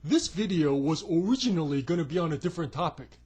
This video was originally going to be on a different topic.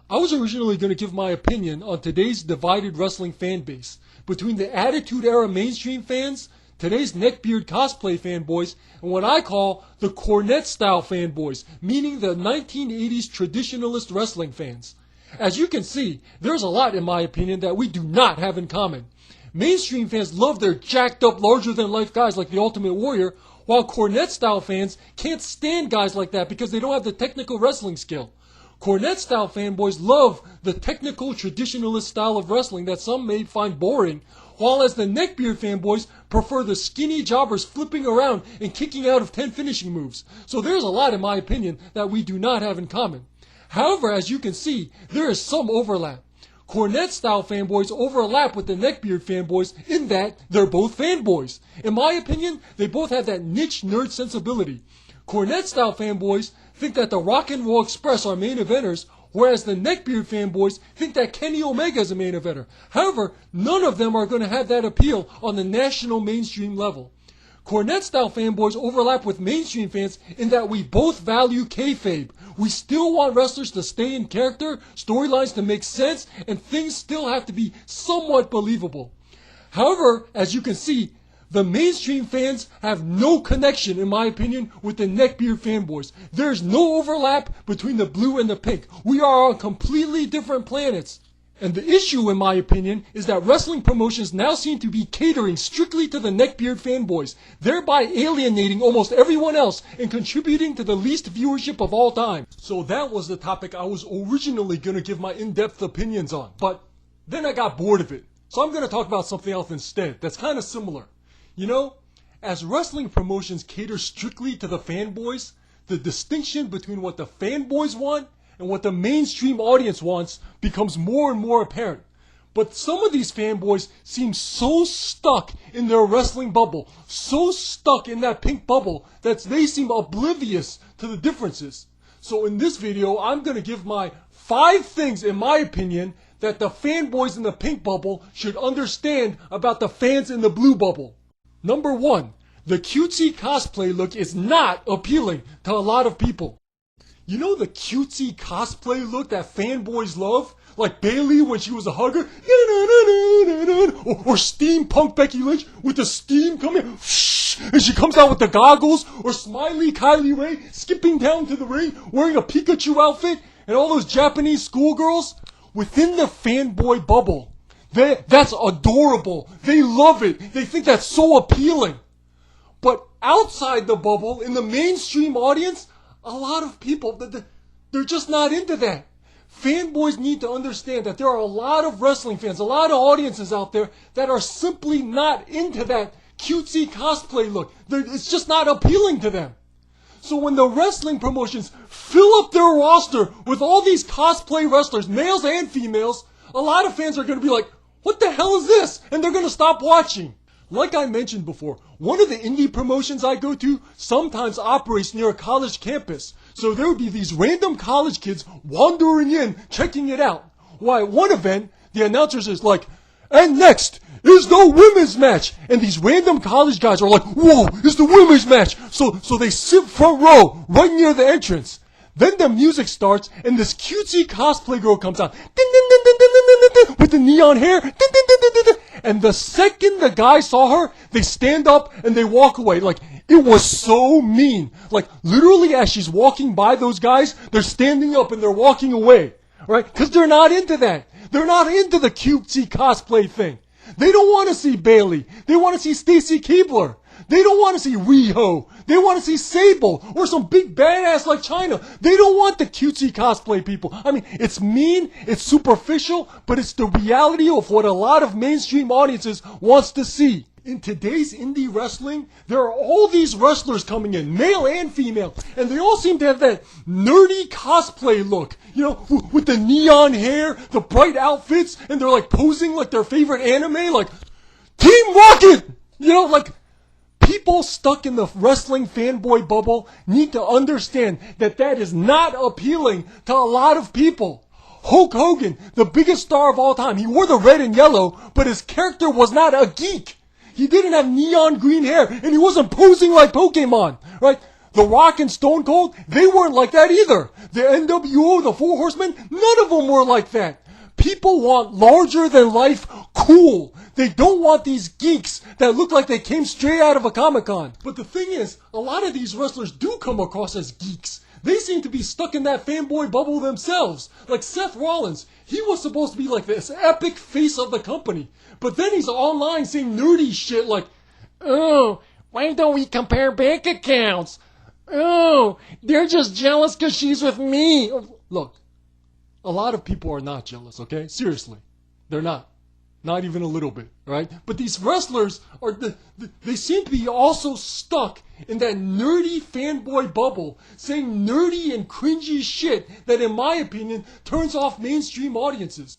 I was originally going to give my opinion on today's divided wrestling fan base between the Attitude Era mainstream fans, today's neckbeard cosplay fanboys, and what I call the Cornette style fanboys, meaning the 1980s traditionalist wrestling fans. As you can see, there's a lot in my opinion that we do not have in common. Mainstream fans love their jacked up larger than life guys like the Ultimate Warrior, while Cornette style fans can't stand guys like that because they don't have the technical wrestling skill. Cornette style fanboys love the technical traditionalist style of wrestling that some may find boring, while as the neckbeard fanboys prefer the skinny jobbers flipping around and kicking out of 10 finishing moves. So there's a lot in my opinion that we do not have in common. However, as you can see, there is some overlap. Cornette style fanboys overlap with the neckbeard fanboys in that they're both fanboys. In my opinion, they both have that niche nerd sensibility. Cornette style fanboys think that the Rock and Roll Express are main eventers, whereas the neckbeard fanboys think that Kenny Omega is a main eventer. However, none of them are going to have that appeal on the national mainstream level. Cornette style fanboys overlap with mainstream fans in that we both value kayfabe. We still want wrestlers to stay in character, storylines to make sense, and things still have to be somewhat believable. However, as you can see, the mainstream fans have no connection, in my opinion, with the neckbeard fanboys. There's no overlap between the blue and the pink. We are on completely different planets. And the issue, in my opinion, is that wrestling promotions now seem to be catering strictly to the neckbeard fanboys, thereby alienating almost everyone else and contributing to the least viewership of all time. So that was the topic I was originally going to give my in-depth opinions on, but then I got bored of it. So I'm going to talk about something else instead that's kind of similar. You know, as wrestling promotions cater strictly to the fanboys, the distinction between what the fanboys want and what the mainstream audience wants becomes more and more apparent. But some of these fanboys seem so stuck in their wrestling bubble, so stuck in that pink bubble, that they seem oblivious to the differences. So in this video, I'm going to give my 5 things, in my opinion, that the fanboys in the pink bubble should understand about the fans in the blue bubble. Number 1, the cutesy cosplay look is not appealing to a lot of people. You know the cutesy cosplay look that fanboys love? Like Bayley when she was a hugger? Or steampunk Becky Lynch with the steam coming and she comes out with the goggles? Or Smiley Kylie Ray skipping down to the ring wearing a Pikachu outfit? And all those Japanese schoolgirls? Within the fanboy bubble, that's adorable. They love it. They think that's so appealing. But outside the bubble, in the mainstream audience, a lot of people, they're just not into that. Fanboys need to understand that there are a lot of wrestling fans, a lot of audiences out there that are simply not into that cutesy cosplay look. It's just not appealing to them. So when the wrestling promotions fill up their roster with all these cosplay wrestlers, males and females, a lot of fans are going to be like, what the hell is this? And they're going to stop watching. Like I mentioned before, one of the indie promotions I go to sometimes operates near a college campus. So there would be these random college kids wandering in, checking it out. Why, at one event, the announcers is like, and next is the women's match. And these random college guys are like, whoa, it's the women's match. So they sit front row, right near the entrance. Then the music starts, and this cutesy cosplay girl comes out with the neon hair. And the second the guy saw her, they stand up and they walk away. Like, it was so mean. Like, literally as she's walking by those guys, they're standing up and they're walking away. Right? Because they're not into that. They're not into the cutesy cosplay thing. They don't want to see Bayley. They want to see Stacy Keibler. They don't want to see Riho. They want to see Sable or some big badass like China. They don't want the cutesy cosplay people. I mean, it's mean, it's superficial, but it's the reality of what a lot of mainstream audiences wants to see. In today's indie wrestling, there are all these wrestlers coming in, male and female, and they all seem to have that nerdy cosplay look, you know, with the neon hair, the bright outfits, and they're like posing like their favorite anime, like Team Rocket! You know, like, people stuck in the wrestling fanboy bubble need to understand that that is not appealing to a lot of people. Hulk Hogan, the biggest star of all time, he wore the red and yellow, but his character was not a geek. He didn't have neon green hair, and he wasn't posing like Pokemon, right? The Rock and Stone Cold, they weren't like that either. The NWO, the Four Horsemen, none of them were like that. People want larger than life cool. They don't want these geeks that look like they came straight out of a Comic-Con. But the thing is, a lot of these wrestlers do come across as geeks. They seem to be stuck in that fanboy bubble themselves. Like Seth Rollins, he was supposed to be like this epic face of the company. But then he's online saying nerdy shit like, oh, why don't we compare bank accounts? Oh, they're just jealous because she's with me. Look, a lot of people are not jealous, okay? Seriously. They're not. Not even a little bit, right? But these wrestlers, they seem to be also stuck in that nerdy fanboy bubble, saying nerdy and cringy shit that, in my opinion, turns off mainstream audiences.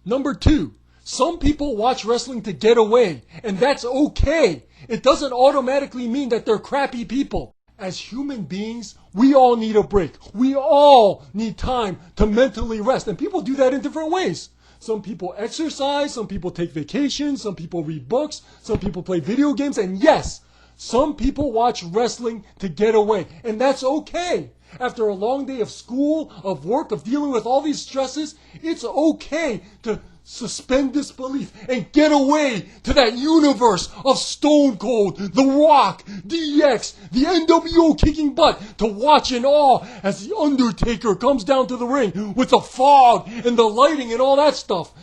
Number 2, some people watch wrestling to get away, and that's okay. It doesn't automatically mean that they're crappy people. As human beings, we all need a break. We all need time to mentally rest, and people do that in different ways. Some people exercise, some people take vacations, some people read books, some people play video games, and yes, some people watch wrestling to get away, and that's okay. After a long day of school, of work, of dealing with all these stresses, it's okay to suspend disbelief and get away to that universe of Stone Cold, The Rock, DX, the NWO kicking butt, to watch in awe as The Undertaker comes down to the ring with the fog and the lighting and all that stuff.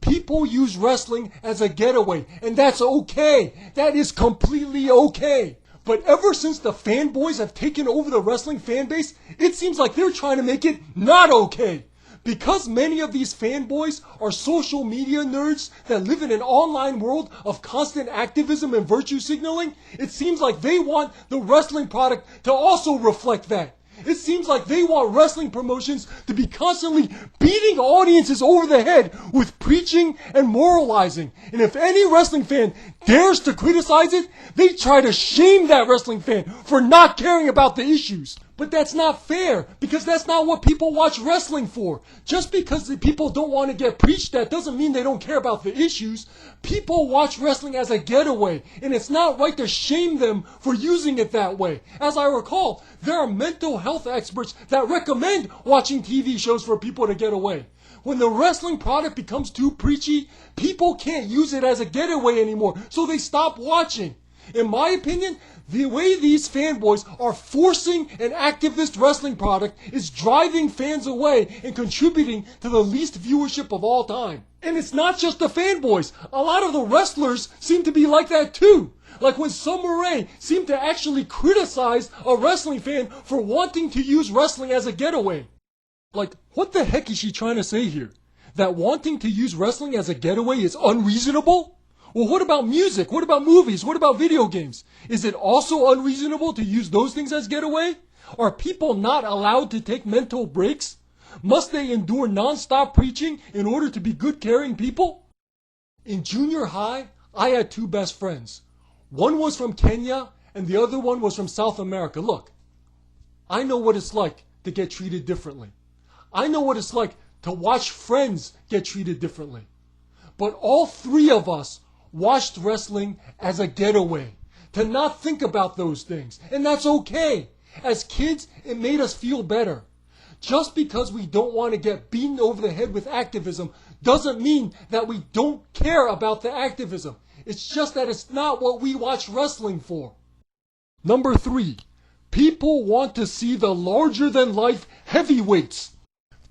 People use wrestling as a getaway, and that's okay. That is completely okay. But ever since the fanboys have taken over the wrestling fan base, it seems like they're trying to make it not okay. Because many of these fanboys are social media nerds that live in an online world of constant activism and virtue signaling, it seems like they want the wrestling product to also reflect that. It seems like they want wrestling promotions to be constantly beating audiences over the head with preaching and moralizing. And if any wrestling fan dares to criticize it, they try to shame that wrestling fan for not caring about the issues. But that's not fair, because that's not what people watch wrestling for. Just because the people don't want to get preached at doesn't mean they don't care about the issues. People watch wrestling as a getaway, and it's not right to shame them for using it that way. As I recall, there are mental health experts that recommend watching TV shows for people to get away. When the wrestling product becomes too preachy, people can't use it as a getaway anymore, so they stop watching. In my opinion, the way these fanboys are forcing an activist wrestling product is driving fans away and contributing to the least viewership of all time. And it's not just the fanboys. A lot of the wrestlers seem to be like that too. Like when Summer Rae seemed to actually criticize a wrestling fan for wanting to use wrestling as a getaway. Like, what the heck is she trying to say here? That wanting to use wrestling as a getaway is unreasonable? Well, what about music? What about movies? What about video games? Is it also unreasonable to use those things as getaway? Are people not allowed to take mental breaks? Must they endure non-stop preaching in order to be good, caring people? In junior high, I had 2 best friends. One was from Kenya, and the other one was from South America. Look, I know what it's like to get treated differently. I know what it's like to watch friends get treated differently. But all 3 of us watched wrestling as a getaway, to not think about those things. And that's okay. As kids, it made us feel better. Just because we don't want to get beaten over the head with activism doesn't mean that we don't care about the activism. It's just that it's not what we watch wrestling for. Number 3, people want to see the larger-than-life heavyweights.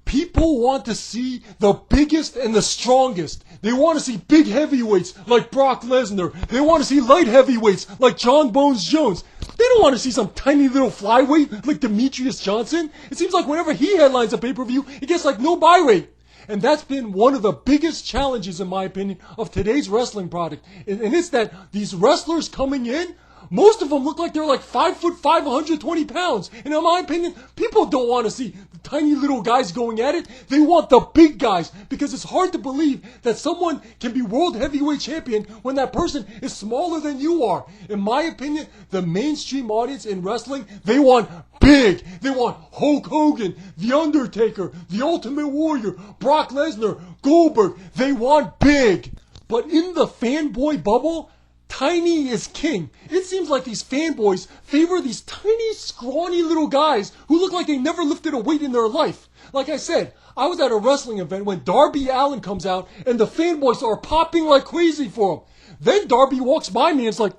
People want to see the biggest and the strongest. They want to see big heavyweights like Brock Lesnar. They want to see light heavyweights like John Bones Jones. They don't want to see some tiny little flyweight like Demetrius Johnson. It seems like whenever he headlines a pay-per-view, he gets like no buy rate. And that's been one of the biggest challenges, in my opinion, of today's wrestling product. And it's that these wrestlers coming in, most of them look like they're like 5'5", 120 pounds. And in my opinion, people don't want to see the tiny little guys going at it. They want the big guys, because it's hard to believe that someone can be world heavyweight champion when that person is smaller than you are. In my opinion, the mainstream audience in wrestling, they want big. They want Hulk Hogan, The Undertaker, The Ultimate Warrior, Brock Lesnar, Goldberg. They want big. But in the fanboy bubble, tiny is king. It seems like these fanboys favor these tiny, scrawny little guys who look like they never lifted a weight in their life. Like I said, I was at a wrestling event when Darby Allin comes out and the fanboys are popping like crazy for him. Then Darby walks by me and it's like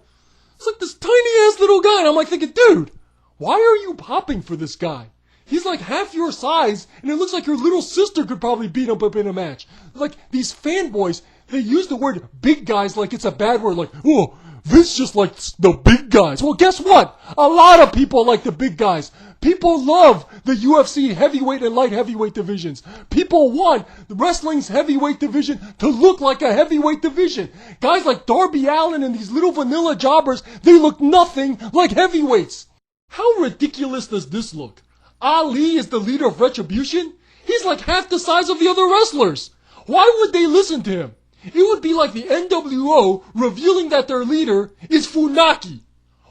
this tiny ass little guy. And I'm like thinking, dude, why are you popping for this guy? He's like half your size and it looks like your little sister could probably beat him up in a match. Like these fanboys, they use the word big guys like it's a bad word, like, oh, Vince just likes the big guys. Well, guess what? A lot of people like the big guys. People love the UFC heavyweight and light heavyweight divisions. People want the wrestling's heavyweight division to look like a heavyweight division. Guys like Darby Allin and these little vanilla jobbers, they look nothing like heavyweights. How ridiculous does this look? Ali is the leader of Retribution? He's like half the size of the other wrestlers. Why would they listen to him? It would be like the NWO revealing that their leader is Funaki.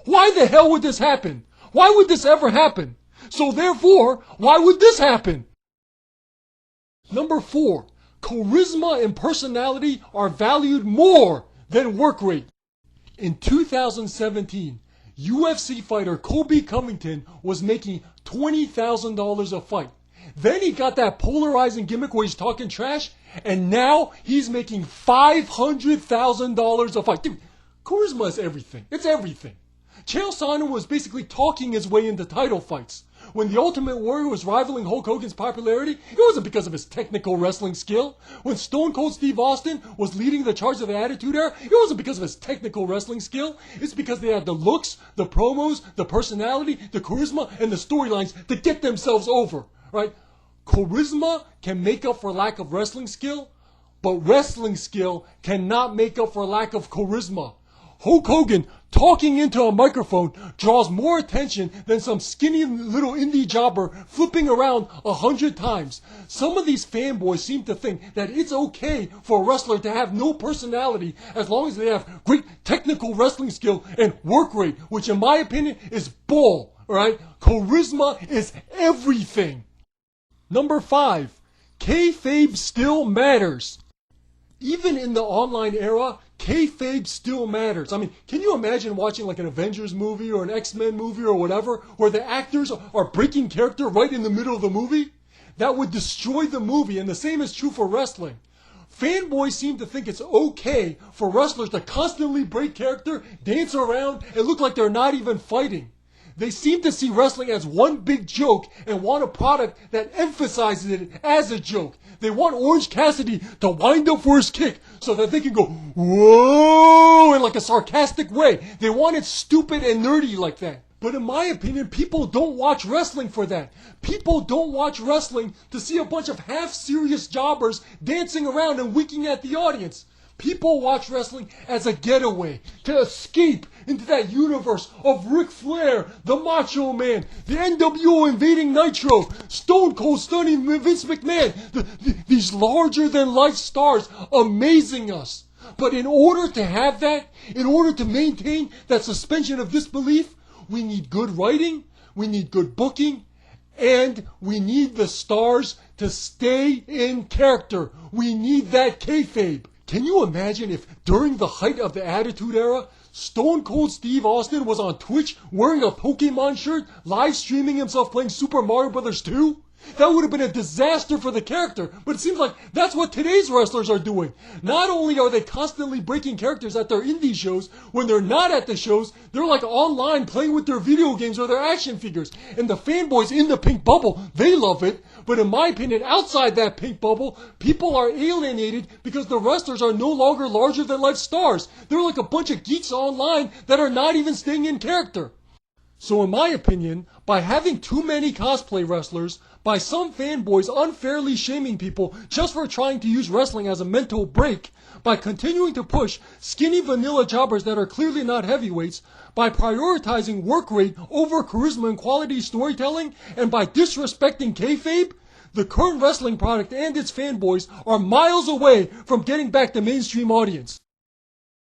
Why the hell would this happen? Why would this ever happen? So therefore, why would this happen? Number 4, charisma and personality are valued more than work rate. In 2017, UFC fighter Colby Covington was making $20,000 a fight. Then he got that polarizing gimmick where he's talking trash, and now he's making $500,000 a fight. Dude, charisma is everything. It's everything. Chael Sonnen was basically talking his way into title fights. When the Ultimate Warrior was rivaling Hulk Hogan's popularity, it wasn't because of his technical wrestling skill. When Stone Cold Steve Austin was leading the charge of the Attitude Era, it wasn't because of his technical wrestling skill. It's because they had the looks, the promos, the personality, the charisma, and the storylines to get themselves over. Right? Charisma can make up for lack of wrestling skill, but wrestling skill cannot make up for lack of charisma. Hulk Hogan talking into a microphone draws more attention than some skinny little indie jobber flipping around 100 times. Some of these fanboys seem to think that it's okay for a wrestler to have no personality as long as they have great technical wrestling skill and work rate, which in my opinion is bull. Alright? Charisma is everything. Number 5, kayfabe still matters. Even in the online era, kayfabe still matters. I mean, can you imagine watching like an Avengers movie or an X-Men movie or whatever, where the actors are breaking character right in the middle of the movie? That would destroy the movie, and the same is true for wrestling. Fanboys seem to think it's okay for wrestlers to constantly break character, dance around, and look like they're not even fighting. They seem to see wrestling as one big joke and want a product that emphasizes it as a joke. They want Orange Cassidy to wind up for his kick so that they can go, whoa, in like a sarcastic way. They want it stupid and nerdy like that. But in my opinion, people don't watch wrestling for that. People don't watch wrestling to see a bunch of half-serious jobbers dancing around and winking at the audience. People watch wrestling as a getaway, to escape into that universe of Ric Flair, the Macho Man, the NWO invading Nitro, Stone Cold stunning Vince McMahon, these larger-than-life stars amazing us. But in order to have that, in order to maintain that suspension of disbelief, we need good writing, we need good booking, and we need the stars to stay in character. We need that kayfabe. Can you imagine if during the height of the Attitude Era, Stone Cold Steve Austin was on Twitch wearing a Pokemon shirt, live streaming himself playing Super Mario Bros. 2? That would have been a disaster for the character, but it seems like that's what today's wrestlers are doing. Not only are they constantly breaking characters at their indie shows, when they're not at the shows, they're like online playing with their video games or their action figures. And the fanboys in the pink bubble, they love it. But in my opinion, outside that pink bubble, people are alienated because the wrestlers are no longer larger than life stars. They're like a bunch of geeks online that are not even staying in character. So in my opinion, by having too many cosplay wrestlers, by some fanboys unfairly shaming people just for trying to use wrestling as a mental break, by continuing to push skinny vanilla jobbers that are clearly not heavyweights, by prioritizing work rate over charisma and quality storytelling, and by disrespecting kayfabe, the current wrestling product and its fanboys are miles away from getting back the mainstream audience.